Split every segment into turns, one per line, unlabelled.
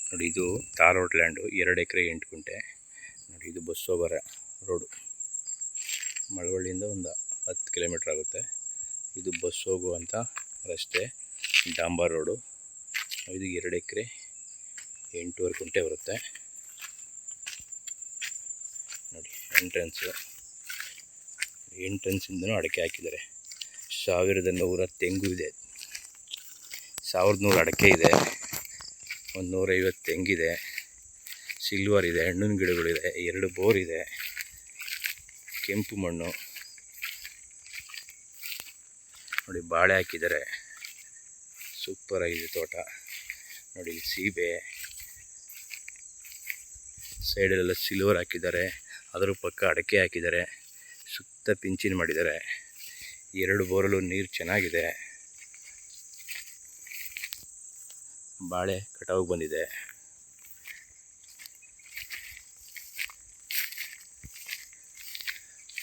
ನೋಡಿ, ಇದು tar road land, 2 ಎಕರೆ 8 ಗುಂಟೆ. ನೋಡಿ, ಇದು ಬಸ್ ಹೋಗೋ ರೋಡು. ಮಳವಳ್ಳಿಯಿಂದ ಒಂದು 10 ಕಿಲೋಮೀಟ್ರ್ ಆಗುತ್ತೆ. ಇದು ಬಸ್ ಹೋಗುವಂಥ ರಸ್ತೆ, ಡಾಂಬರ್ ರೋಡು. ಇದು 2 ಎಕರೆ 8.5 ಗುಂಟೆ ಬರುತ್ತೆ. ನೋಡಿ, ಎಂಟ್ರೆನ್ಸಿಂದನೂ ಅಡಿಕೆ ಹಾಕಿದ್ದಾರೆ. 1100 ತೆಂಗು ಇದೆ, 1100 ಅಡಿಕೆ ಇದೆ, ಒಂದು 150 ತೆಂಗಿದೆ, ಸಿಲ್ವರ್ ಇದೆ, ಹಣ್ಣಿನ ಗಿಡಗಳಿದೆ, 2 ಬೋರ್ ಇದೆ, ಕೆಂಪು ಮಣ್ಣು. ನೋಡಿ, ಬಾಳೆ ಹಾಕಿದ್ದಾರೆ, ಸೂಪರಾಗಿದೆ ತೋಟ. ನೋಡಿ, ಸೀಬೆ, ಸೈಡಲ್ಲೆಲ್ಲ ಸಿಲ್ವರ್ ಹಾಕಿದ್ದಾರೆ, ಅದರ ಪಕ್ಕ ಅಡಿಕೆ ಹಾಕಿದ್ದಾರೆ, ಸುತ್ತ ಪಿಂಚಿನ್ ಮಾಡಿದ್ದಾರೆ. 2 ಬೋರಲ್ಲೂ ನೀರು ಚೆನ್ನಾಗಿದೆ. ಬಾಳೆ ಕಟಾವು ಬಂದಿದೆ.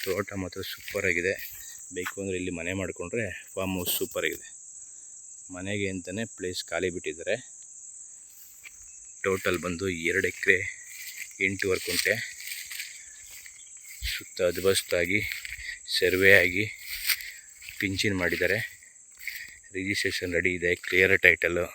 ತೋಟ ಮಾತ್ರ ಸೂಪರಾಗಿದೆ. ಬೇಕು ಅಂದರೆ ಇಲ್ಲಿ ಮನೆ ಮಾಡಿಕೊಂಡ್ರೆ ಫಾರ್ಮ್ ಹೌಸ್ ಸೂಪರಾಗಿದೆ. ಮನೆಗೆ ಅಂತಲೇ ಪ್ಲೇಸ್ ಖಾಲಿ ಬಿಟ್ಟಿದ್ದಾರೆ. ಟೋಟಲ್ ಬಂದು 2 ಎಕರೆ 8.5 ಗುಂಟೆ. ಸುತ್ತ ಅದ್ಬಸ್ತಾಗಿ ಸರ್ವೆ ಆಗಿ ಪಿಂಚಿನ್ ಮಾಡಿದ್ದಾರೆ. ರಿಜಿಸ್ಟ್ರೇಷನ್ ರೆಡಿ ಇದೆ, ಕ್ಲಿಯರ್ ಟೈಟಲ್ಲು.